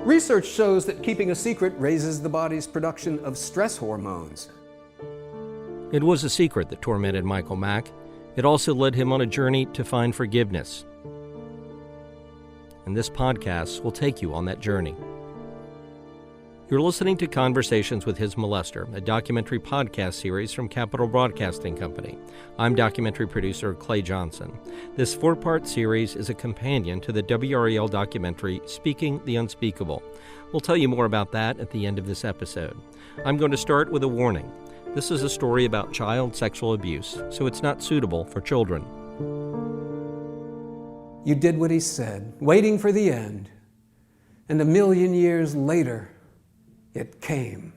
Research shows that keeping a secret raises the body's production of stress hormones. It was a secret that tormented Michael Mack. It also led him on a journey to find forgiveness. And this podcast will take you on that journey. You're listening to Conversations with His Molester, a documentary podcast series from Capital Broadcasting Company. I'm documentary producer Clay Johnson. This 4-part series is a companion to the WRAL documentary Speaking the Unspeakable. We'll tell you more about that at the end of this episode. I'm going to start with a warning. This is a story about child sexual abuse, so it's not suitable for children. You did what he said, waiting for the end. And 1,000,000 years later, it came.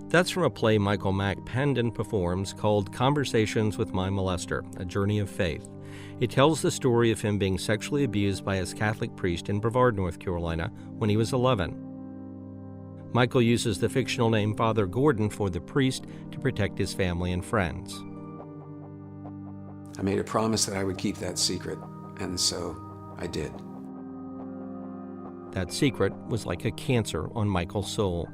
That's from a play Michael Mack penned and performs called Conversations with My Molester, A Journey of Faith. It tells the story of him being sexually abused by his Catholic priest in Brevard, North Carolina, when he was 11. Michael uses the fictional name Father Gordon for the priest to protect his family and friends. I made a promise that I would keep that secret, and so I did. That secret was like a cancer on Michael's soul.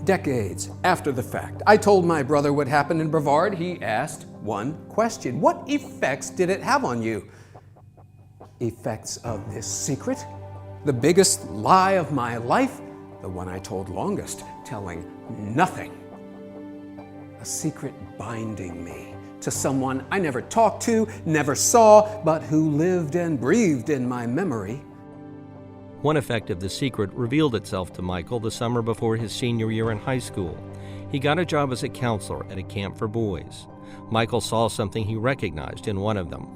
Decades after the fact, I told my brother what happened in Brevard. He asked one question: what effects did it have on you? Effects of this secret? The biggest lie of my life? The one I told longest, telling nothing. A secret binding me to someone I never talked to, never saw, but who lived and breathed in my memory. One effect of the secret revealed itself to Michael the summer before his senior year in high school. He got a job as a counselor at a camp for boys. Michael saw something he recognized in one of them.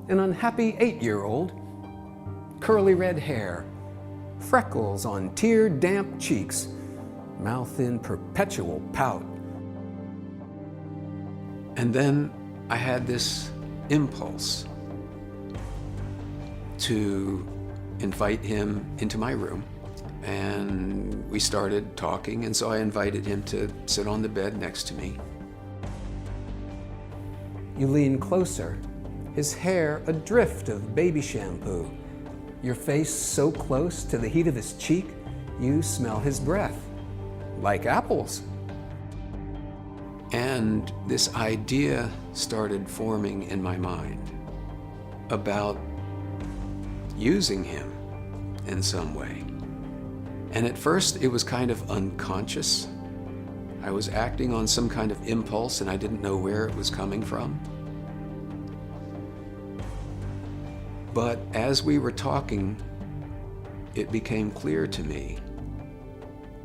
An unhappy 8-year-old, curly red hair, freckles on tear-damp cheeks, mouth in perpetual pout. And then I had this impulse to invite him into my room, and we started talking, and so I invited him to sit on the bed next to me. You lean closer, his hair a drift of baby shampoo, your face so close to the heat of his cheek, you smell his breath, like apples. And this idea started forming in my mind about using him in some way. And at first it was kind of unconscious. I was acting on some kind of impulse and I didn't know where it was coming from. But as we were talking, it became clear to me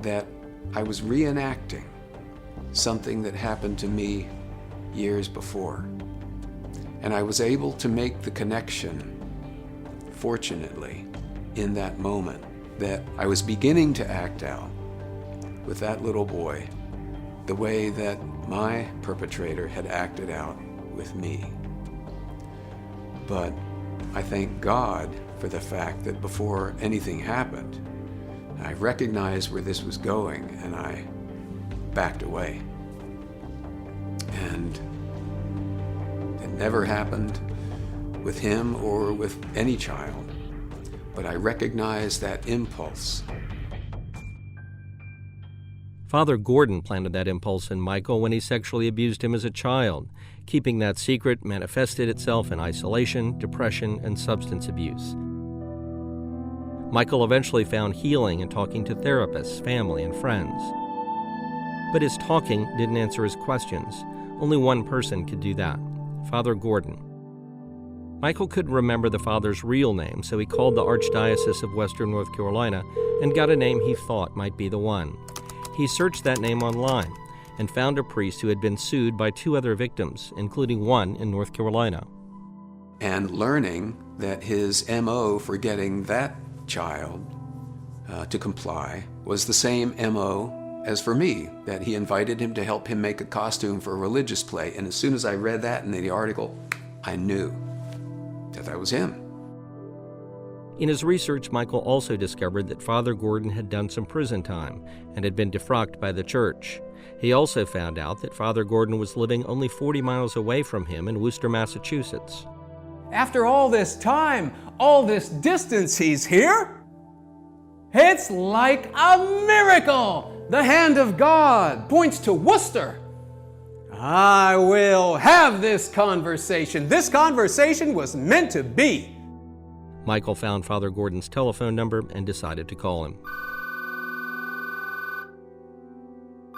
that I was reenacting something that happened to me years before. And I was able to make the connection, fortunately, in that moment, that I was beginning to act out with that little boy the way that my perpetrator had acted out with me. But I thank God for the fact that before anything happened, I recognized where this was going and I backed away. And it never happened with him or with any child, but I recognized that impulse. Father Gordon planted that impulse in Michael when he sexually abused him as a child. Keeping that secret manifested itself in isolation, depression, and substance abuse. Michael eventually found healing in talking to therapists, family, and friends. But his talking didn't answer his questions. Only one person could do that, Father Gordon. Michael couldn't remember the father's real name, so he called the Archdiocese of Western North Carolina and got a name he thought might be the one. He searched that name online and found a priest who had been sued by 2 other victims, including one in North Carolina. And learning that his MO for getting that child to comply was the same MO as for me, that he invited him to help him make a costume for a religious play. And as soon as I read that in the article, I knew that was him. In his research, Michael also discovered that Father Gordon had done some prison time and had been defrocked by the church. He also found out that Father Gordon was living only 40 miles away from him in Worcester, Massachusetts. After all this time, all this distance, he's here? It's like a miracle! The hand of God points to Worcester. I will have this conversation. This conversation was meant to be. Michael found Father Gordon's telephone number and decided to call him.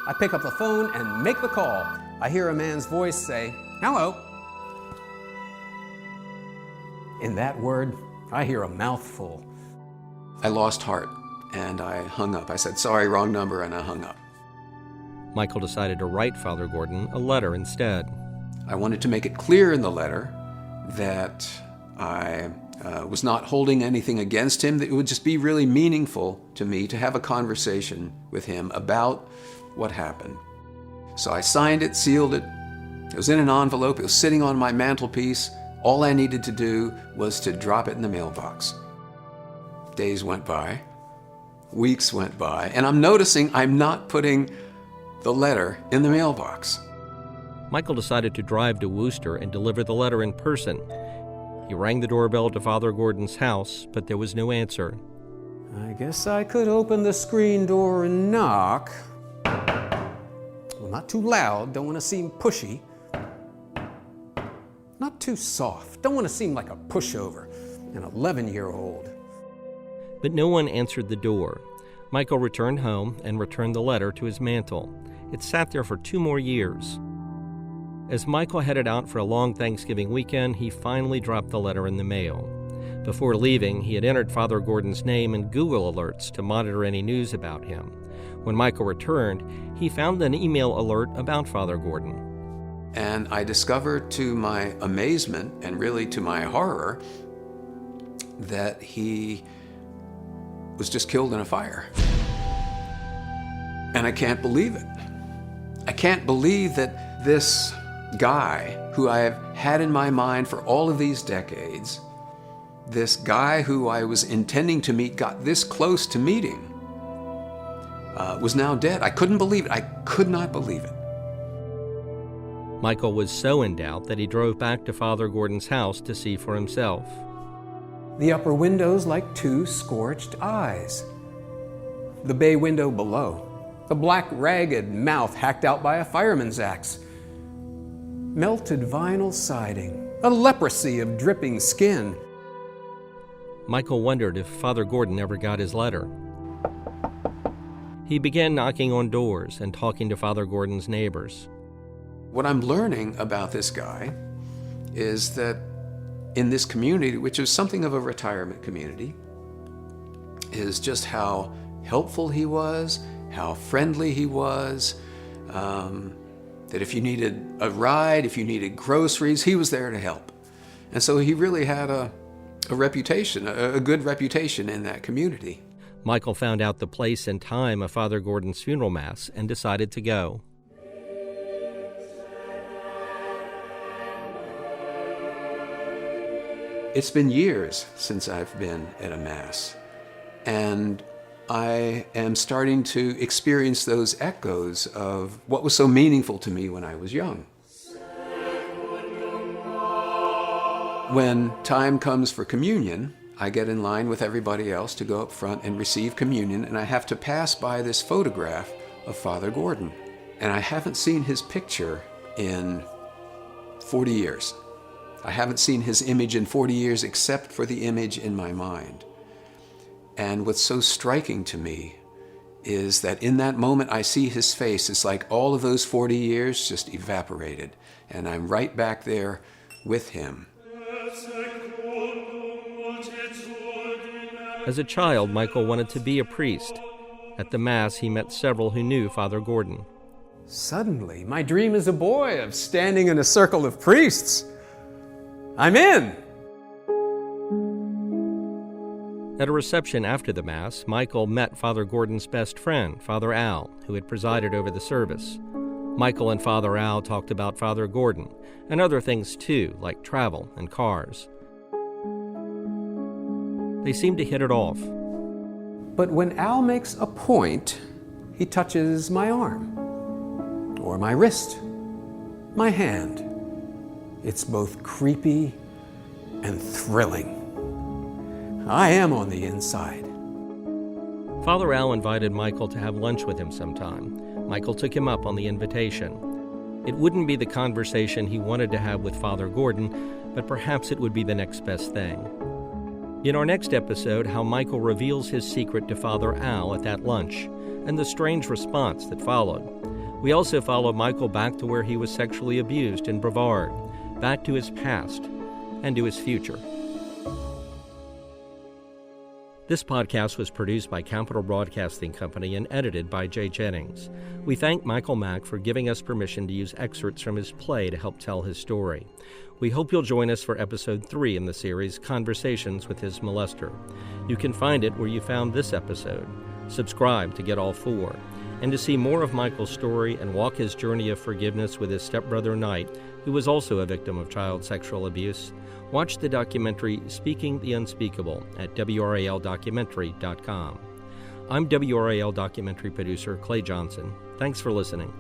I pick up the phone and make the call. I hear a man's voice say, "Hello." In that word, I hear a mouthful. I lost heart and I hung up. I said, "Sorry, wrong number," and I hung up. Michael decided to write Father Gordon a letter instead. I wanted to make it clear in the letter that I was not holding anything against him, that it would just be really meaningful to me to have a conversation with him about what happened. So I signed it, sealed it. It was in an envelope. It was sitting on my mantelpiece. All I needed to do was to drop it in the mailbox. Days went by, weeks went by, and I'm noticing I'm not putting the letter in the mailbox. Michael decided to drive to Worcester and deliver the letter in person. He rang the doorbell to Father Gordon's house, but there was no answer. I guess I could open the screen door and knock. Well, not too loud, don't want to seem pushy. Not too soft, don't want to seem like a pushover, an 11-year-old. But no one answered the door. Michael returned home and returned the letter to his mantle. It sat there for 2 more years. As Michael headed out for a long Thanksgiving weekend, he finally dropped the letter in the mail. Before leaving, he had entered Father Gordon's name in Google Alerts to monitor any news about him. When Michael returned, he found an email alert about Father Gordon. And I discovered, to my amazement and really to my horror, that he was just killed in a fire. And I can't believe it. I can't believe that this guy who I have had in my mind for all of these decades, this guy who I was intending to meet, got this close to meeting, was now dead. I couldn't believe it. I could not believe it. Michael was so in doubt that he drove back to Father Gordon's house to see for himself. The upper windows like 2 scorched eyes. The bay window below, the black ragged mouth hacked out by a fireman's axe. Melted vinyl siding, a leprosy of dripping skin. Michael wondered if Father Gordon ever got his letter. He began knocking on doors and talking to Father Gordon's neighbors. What I'm learning about this guy is that in this community, which is something of a retirement community, is just how helpful he was, how friendly he was, that if you needed a ride, if you needed groceries, he was there to help. And so he really had a reputation, a good reputation in that community. Michael found out the place and time of Father Gordon's funeral mass and decided to go. It's been years since I've been at a mass, and I am starting to experience those echoes of what was so meaningful to me when I was young. When time comes for communion, I get in line with everybody else to go up front and receive communion, and I have to pass by this photograph of Father Gordon. And I haven't seen his picture in 40 years. I haven't seen his image in 40 years except for the image in my mind. And what's so striking to me is that in that moment I see his face. It's like all of those 40 years just evaporated, and I'm right back there with him. As a child, Michael wanted to be a priest. At the Mass, he met several who knew Father Gordon. Suddenly, my dream as a boy of standing in a circle of priests. I'm in! At a reception after the Mass, Michael met Father Gordon's best friend, Father Al, who had presided over the service. Michael and Father Al talked about Father Gordon, and other things too, like travel and cars. They seemed to hit it off. But when Al makes a point, he touches my arm, or my wrist, my hand. It's both creepy and thrilling. I am on the inside. Father Al invited Michael to have lunch with him sometime. Michael took him up on the invitation. It wouldn't be the conversation he wanted to have with Father Gordon, but perhaps it would be the next best thing. In our next episode, how Michael reveals his secret to Father Al at that lunch, and the strange response that followed. We also follow Michael back to where he was sexually abused in Brevard, back to his past, and to his future. This podcast was produced by Capital Broadcasting Company and edited by Jay Jennings. We thank Michael Mack for giving us permission to use excerpts from his play to help tell his story. We hope you'll join us for Episode 3 in the series, Conversations with His Molester. You can find it where you found this episode. Subscribe to get all 4. And to see more of Michael's story and walk his journey of forgiveness with his stepbrother Knight, who was also a victim of child sexual abuse, watch the documentary Speaking the Unspeakable at WRAL-documentary.com. I'm WRAL documentary producer Clay Johnson. Thanks for listening.